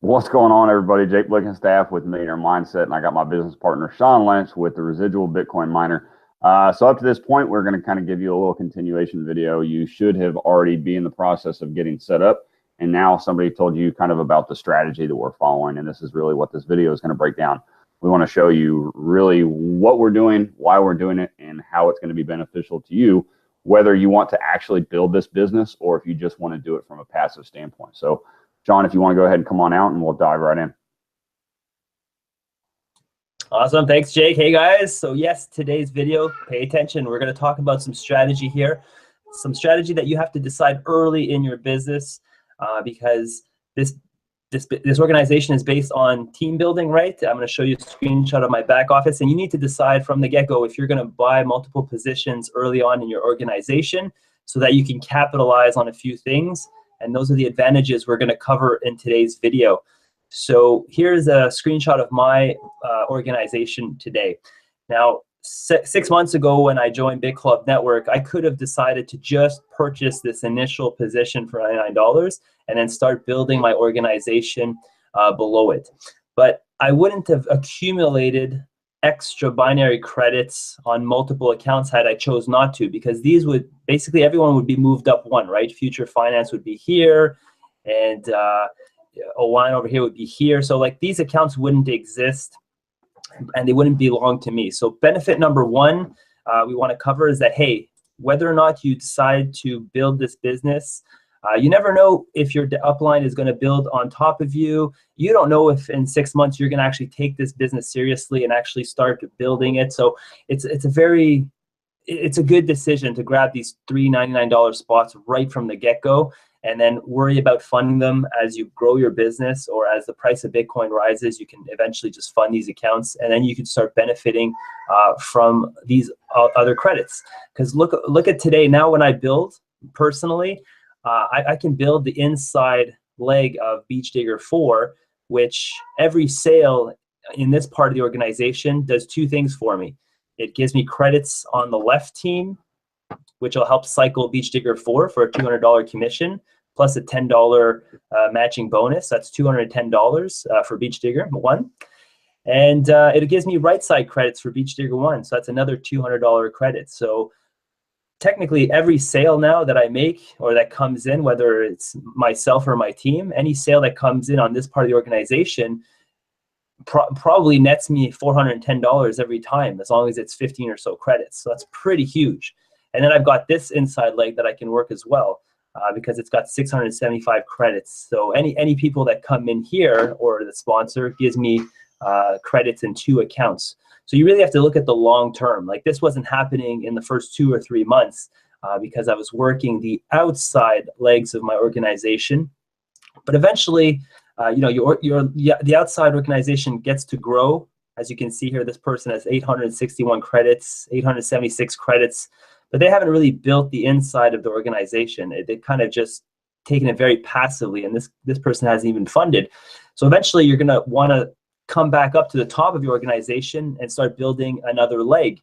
What's going on, everybody? Jake Blickenstaff with Millionaire Mindset, and I got my business partner Sean Lynch with the Residual Bitcoin Miner. So up to this point, we're going to kind of give you a little continuation video. You should have already be in the process of getting set up, and now somebody told you kind of about the strategy that we're following, and this is really what this video is going to break down. We want to show you really what we're doing, why we're doing it, and how it's going to be beneficial to you, whether you want to actually build this business or if you just want to do it from a passive standpoint. So John, if you want to go ahead and come on out and we'll dive right in. Awesome. Thanks, Jake. Hey, guys. So yes, today's video, pay attention. We're going to talk about some strategy here, some strategy that you have to decide early in your business because this organization is based on team building, right? I'm going to show you a screenshot of my back office, and you need to decide from the get-go if you're going to buy multiple positions early on in your organization so that you can capitalize on a few things. And those are the advantages we're going to cover in today's video. So here's a screenshot of my organization today. Now, 6 months ago when I joined Bitclub Network, I could have decided to just purchase this initial position for $99 and then start building my organization below it. But I wouldn't have accumulated extra binary credits on multiple accounts had I chose not to, because these would basically, everyone would be moved up one, right? Future Finance would be here, and Owan over here would be here. So like these accounts wouldn't exist and they wouldn't belong to me. So benefit number one we want to cover is that, hey, whether or not you decide to build this business, you never know if your upline is going to build on top of you. You don't know if in 6 months you're going to actually take this business seriously and actually start building it. So it's a good decision to grab these $399 spots right from the get-go and then worry about funding them as you grow your business, or as the price of Bitcoin rises, you can eventually just fund these accounts, and then you can start benefiting from these other credits. Because look at today. Now when I build personally, I can build the inside leg of Beach Digger 4, which every sale in this part of the organization does two things for me. It gives me credits on the left team, which will help cycle Beach Digger 4 for a $200 commission, plus a $10 matching bonus. That's $210 for Beach Digger 1. And it gives me right side credits for Beach Digger 1. So that's another $200 credit. So technically every sale now that I make or that comes in, whether it's myself or my team, any sale that comes in on this part of the organization probably nets me $410 every time, as long as it's 15 or so credits. So that's pretty huge. And then I've got this inside leg that I can work as well because it's got 675 credits. So any people that come in here or the sponsor gives me credits in 2 accounts. So you really have to look at the long term. Like this wasn't happening in the first 2 or 3 months because I was working the outside legs of my organization. But eventually, the outside organization gets to grow. As you can see here, this person has 861 credits, 876 credits, but they haven't really built the inside of the organization. They've kind of just taken it very passively, and this person hasn't even funded. So eventually, you're going to want to come back up to the top of your organization and start building another leg.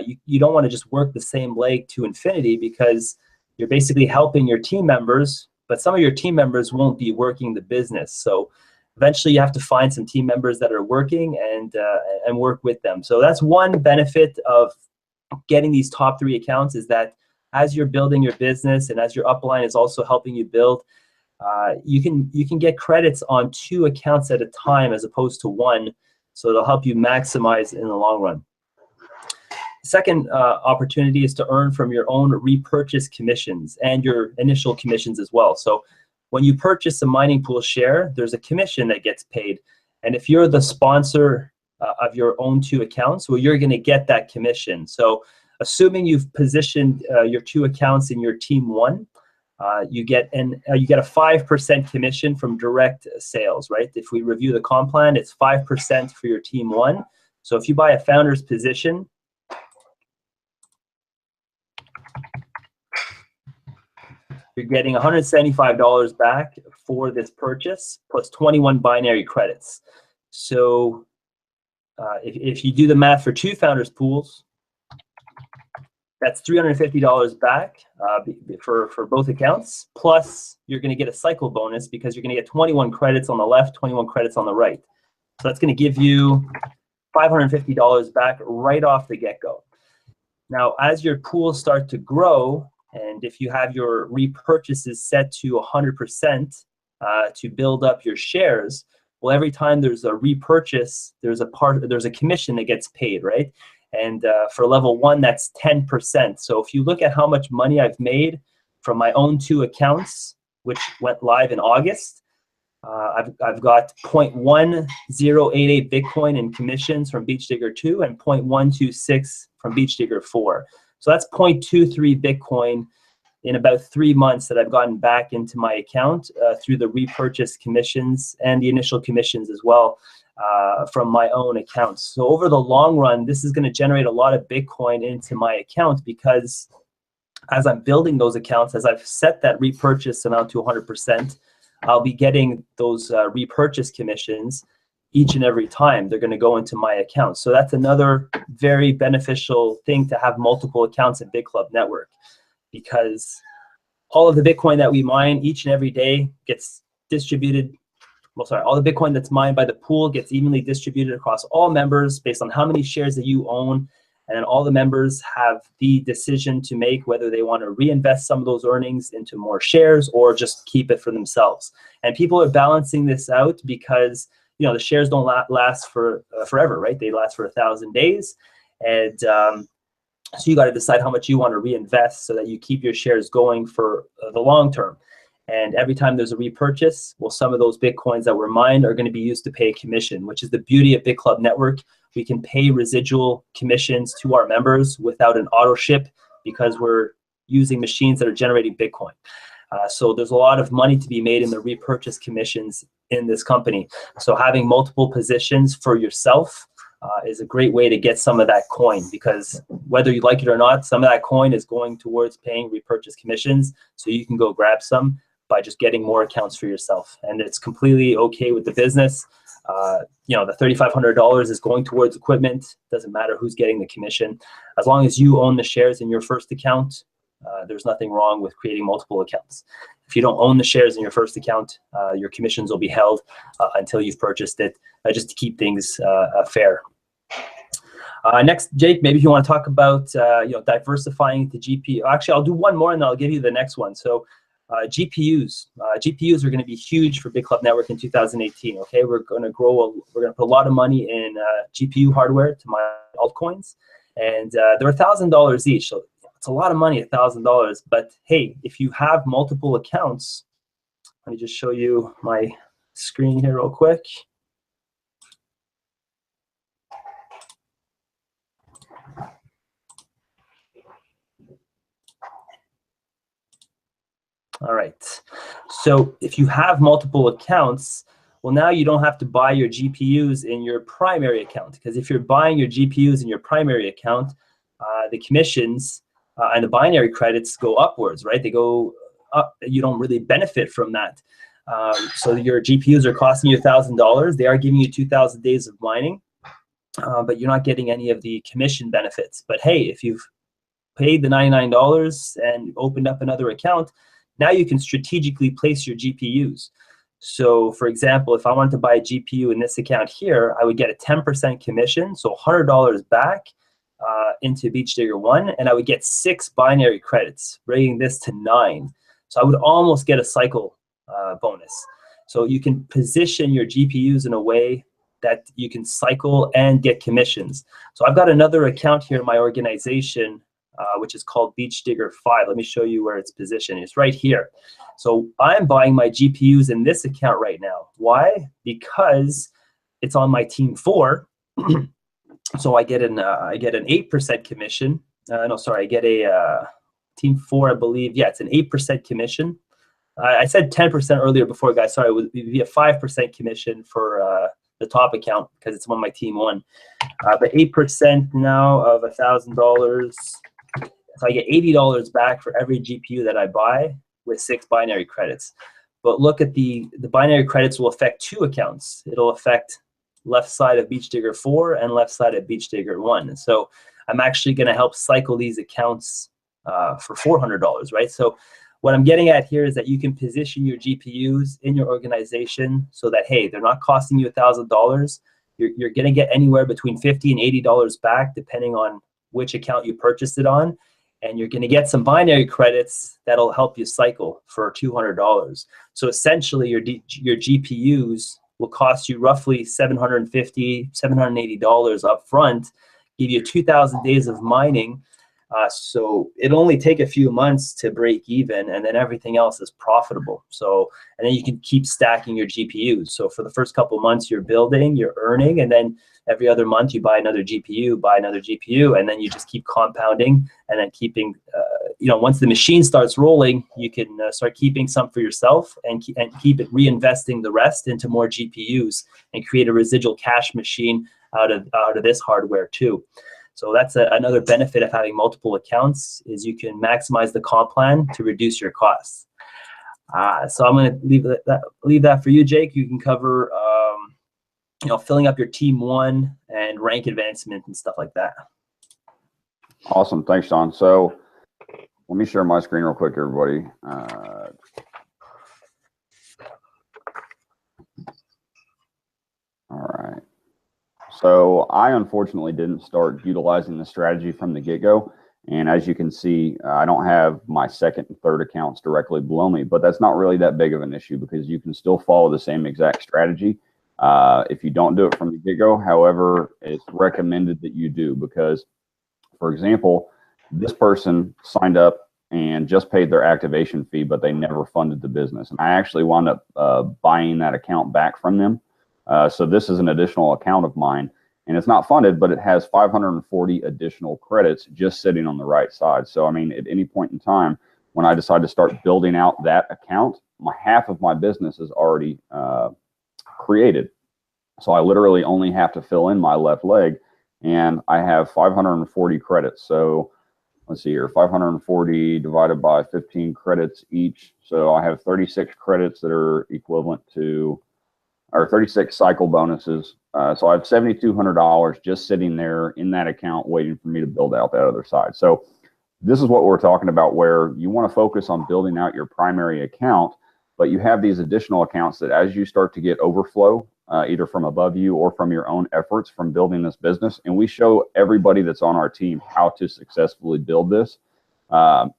You don't want to just work the same leg to infinity, because you're basically helping your team members, but some of your team members won't be working the business. So eventually you have to find some team members that are working and work with them. So that's one benefit of getting these top 3 accounts, is that as you're building your business and as your upline is also helping you build, you can get credits on 2 accounts at a time as opposed to 1. So it'll help you maximize in the long run. Second opportunity is to earn from your own repurchase commissions and your initial commissions as well. So when you purchase a mining pool share, there's a commission that gets paid. And if you're the sponsor of your own 2 accounts, well, you're going to get that commission. So assuming you've positioned your 2 accounts in your team 1, you get a 5% commission from direct sales, right? If we review the comp plan, it's 5% for your team 1. So if you buy a founder's position, you're getting $175 back for this purchase, plus 21 binary credits. So if you do the math for 2 founders pools, That's $350 back for both accounts. Plus, you're going to get a cycle bonus because you're going to get 21 credits on the left, 21 credits on the right. So that's going to give you $550 back right off the get-go. Now, as your pools start to grow, and if you have your repurchases set to 100% to build up your shares, well, every time there's a repurchase, there's a commission that gets paid, right? And for level 1, that's 10%. So if you look at how much money I've made from my own 2 accounts, which went live in August, I've got 0.1088 Bitcoin in commissions from Beach Digger 2 and 0.126 from Beach Digger 4. So that's 0.23 Bitcoin in about 3 months that I've gotten back into my account through the repurchase commissions and the initial commissions as well from my own accounts. So over the long run, this is going to generate a lot of Bitcoin into my account because as I'm building those accounts, as I've set that repurchase amount to 100%, I'll be getting those repurchase commissions each and every time. They're going to go into my account. So that's another very beneficial thing to have multiple accounts in Bitclub Network, because all of the Bitcoin that we mine each and every day gets distributed. Well, sorry, all the Bitcoin that's mined by the pool gets evenly distributed across all members based on how many shares that you own. And then all the members have the decision to make whether they want to reinvest some of those earnings into more shares or just keep it for themselves. And people are balancing this out because, you know, the shares don't last for forever, right? They last for 1,000 days. And so you got to decide how much you want to reinvest so that you keep your shares going for the long term. And every time there's a repurchase, well, some of those Bitcoins that were mined are going to be used to pay a commission, which is the beauty of Bitclub Network. We can pay residual commissions to our members without an auto ship because we're using machines that are generating Bitcoin. So there's a lot of money to be made in the repurchase commissions in this company. So having multiple positions for yourself is a great way to get some of that coin, because whether you like it or not, some of that coin is going towards paying repurchase commissions. So you can go grab some by just getting more accounts for yourself. And it's completely okay with the business. You know, the $3,500 is going towards equipment. Doesn't matter who's getting the commission. As long as you own the shares in your first account, there's nothing wrong with creating multiple accounts. If you don't own the shares in your first account, your commissions will be held until you've purchased it, just to keep things fair. Next, Jake, maybe if you want to talk about you know, diversifying the GPU. Actually, I'll do one more and then I'll give you the next one. So GPUs. GPUs are going to be huge for Bitclub Network in 2018. Okay, we're going to grow. We're going to put a lot of money in GPU hardware to my altcoins, and they're $1,000 each. So it's a lot of money, $1,000. But hey, if you have multiple accounts, let me just show you my screen here real quick. All right, so if you have multiple accounts, well, now you don't have to buy your GPUs in your primary account, because if you're buying your GPUs in your primary account, the commissions and the binary credits go upwards, right? They go up. You don't really benefit from that. So your GPUs are costing you $1,000. They are giving you 2,000 days of mining, but you're not getting any of the commission benefits. But hey, if you've paid the $99 and opened up another account, now you can strategically place your GPUs. So for example, if I wanted to buy a GPU in this account here, I would get a 10% commission, so $100 back into Beach Digger 1, and I would get 6 binary credits, bringing this to 9. So I would almost get a cycle bonus. So you can position your GPUs in a way that you can cycle and get commissions. So I've got another account here in my organization, which is called Beach Digger 5. Let me show you where it's positioned. It's right here. So I'm buying my GPUs in this account right now. Why? Because it's on my team 4. So I get an 8% commission. No, sorry, I get a team 4, I believe. Yeah, it's an 8% commission. I said 10% earlier before, guys. Sorry, it would be a 5% commission for the top account because it's on my team 1. But 8% now of $1,000. So I get $80 back for every GPU that I buy with 6 binary credits. But look at the binary credits will affect 2 accounts. It'll affect left side of Beach Digger 4 and left side of Beach Digger 1. So I'm actually going to help cycle these accounts for $400, right? So what I'm getting at here is that you can position your GPUs in your organization so that, hey, they're not costing you $1,000. You're going to get anywhere between $50 and $80 back, depending on which account you purchased it on. And you're going to get some binary credits that'll help you cycle for $200. So essentially, your GPUs will cost you roughly $750, $780 up front, give you 2,000 days of mining. So it'll only take a few months to break even, and then everything else is profitable. So, and then you can keep stacking your GPUs. So for the first couple of months, you're building, you're earning, and then every other month you buy another GPU, and then you just keep compounding, and then keeping, once the machine starts rolling, you can start keeping some for yourself and keep it reinvesting the rest into more GPUs and create a residual cash machine out of this hardware too. So that's another benefit of having multiple accounts, is you can maximize the comp plan to reduce your costs. So I'm going to leave that for you, Jake. You can cover, filling up your team one and rank advancement and stuff like that. Awesome. Thanks, Sean. So let me share my screen real quick, everybody. All right. So I unfortunately didn't start utilizing the strategy from the get-go. And as you can see, I don't have my second and third accounts directly below me, but that's not really that big of an issue because you can still follow the same exact strategy if you don't do it from the get-go. However, it's recommended that you do because, for example, this person signed up and just paid their activation fee, but they never funded the business. And I actually wound up buying that account back from them. So this is an additional account of mine, and it's not funded, but it has 540 additional credits just sitting on the right side. So, I mean, at any point in time, when I decide to start building out that account, half of my business is already created. So I literally only have to fill in my left leg, and I have 540 credits. So let's see here, 540 divided by 15 credits each. So I have 36 credits that are equivalent to, or 36 cycle bonuses. So I have $7,200 just sitting there in that account waiting for me to build out that other side. So this is what we're talking about, where you want to focus on building out your primary account, but you have these additional accounts that as you start to get overflow, either from above you or from your own efforts from building this business, and we show everybody that's on our team how to successfully build this.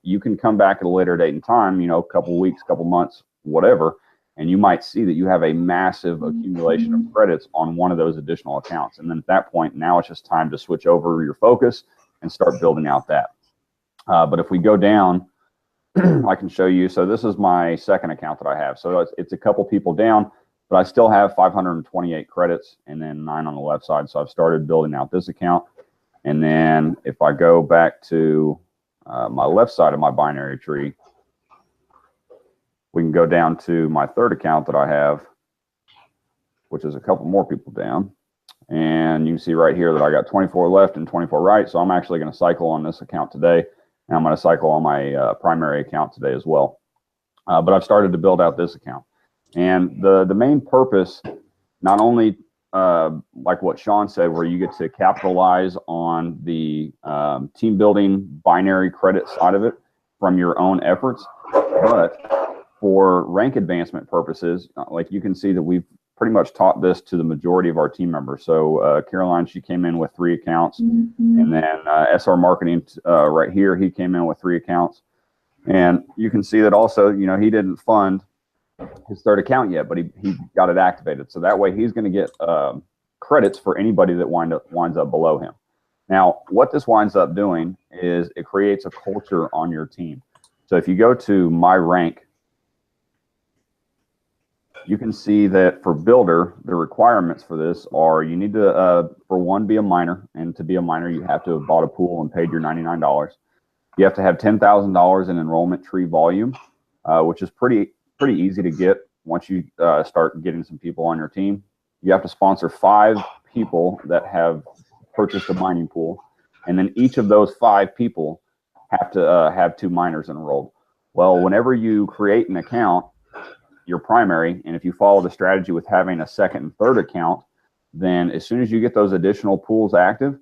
You can come back at a later date in time, a couple weeks, couple months, whatever, and you might see that you have a massive accumulation of credits on one of those additional accounts. And then at that point, now it's just time to switch over your focus and start building out that. But if we go down, I can show you. So this is my second account that I have. So it's a couple people down, but I still have 528 credits and then 9 on the left side. So I've started building out this account. And then if I go back to my left side of my binary tree, we can go down to my third account that I have, which is a couple more people down. And you can see right here that I got 24 left and 24 right. So I'm actually going to cycle on this account today. And I'm going to cycle on my primary account today as well. But I've started to build out this account. And the main purpose, not only like what Sean said, where you get to capitalize on the team building binary credit side of it from your own efforts, but for rank advancement purposes, like you can see that we've pretty much taught this to the majority of our team members. So Caroline, she came in with 3 accounts, and then SR Marketing right here, he came in with 3 accounts. And you can see that also, he didn't fund his third account yet, but he got it activated. So that way he's going to get credits for anybody that winds up below him. Now, what this winds up doing is it creates a culture on your team. So if you go to my rank, you can see that for builder, the requirements for this are you need to, for one, be a miner. And to be a miner, you have to have bought a pool and paid your $99. You have to have $10,000 in enrollment tree volume, which is pretty easy to get once you start getting some people on your team. You have to sponsor 5 people that have purchased a mining pool. And then each of those 5 people have to have 2 miners enrolled. Well, whenever you create an account, your primary, and if you follow the strategy with having a second and third account, then as soon as you get those additional pools active,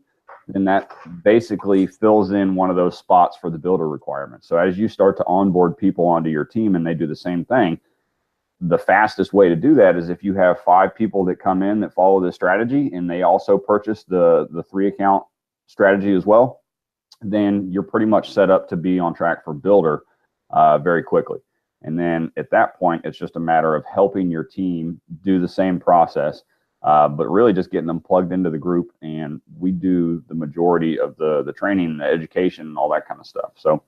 then that basically fills in one of those spots for the builder requirements. So as you start to onboard people onto your team and they do the same thing, the fastest way to do that is if you have 5 people that come in that follow this strategy and they also purchase the 3 account strategy as well, then you're pretty much set up to be on track for builder very quickly. And then at that point, it's just a matter of helping your team do the same process, but really just getting them plugged into the group. And we do the majority of the training, the education, and all that kind of stuff. So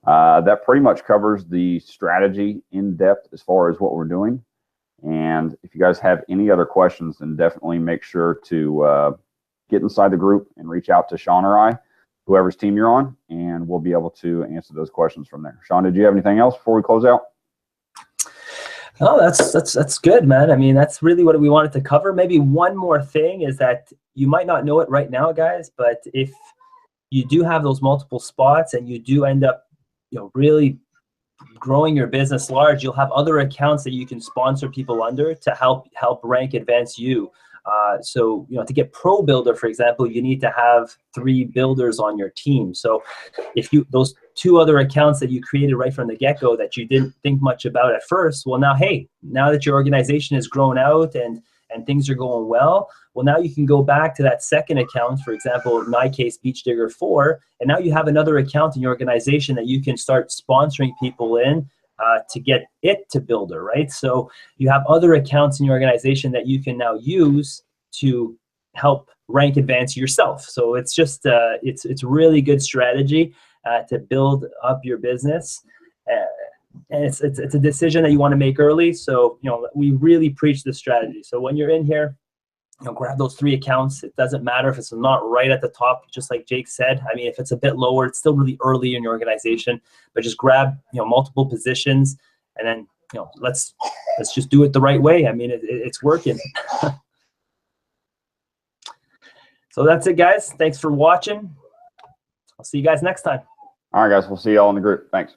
that pretty much covers the strategy in depth as far as what we're doing. And if you guys have any other questions, then definitely make sure to get inside the group and reach out to Sean or I, whoever's team you're on, and we'll be able to answer those questions from there. Sean, did you have anything else before we close out? Oh, that's good, man. I mean, that's really what we wanted to cover. Maybe one more thing is that you might not know it right now, guys, but if you do have those multiple spots and you do end up, really growing your business large, you'll have other accounts that you can sponsor people under to help rank advance you. So, to get pro builder, for example, you need to have 3 builders on your team. So if those 2 other accounts that you created right from the get-go that you didn't think much about at first, well, now, hey, now that your organization has grown out and things are going well, now you can go back to that second account, for example, in my case, Beach Digger 4, and now you have another account in your organization that you can start sponsoring people in to get it to builder, right? So you have other accounts in your organization that you can now use to help rank advance yourself. So it's just it's really good strategy to build up your business. And it's a decision that you want to make early. So we really preach this strategy. So when you're in here, grab those 3 accounts. It doesn't matter if it's not right at the top, just like Jake said. I mean, if it's a bit lower, it's still really early in your organization, but just grab, multiple positions, and then, let's just do it the right way. I mean, it's working. So that's it, guys. Thanks for watching. I'll see you guys next time. All right, guys. We'll see you all in the group. Thanks.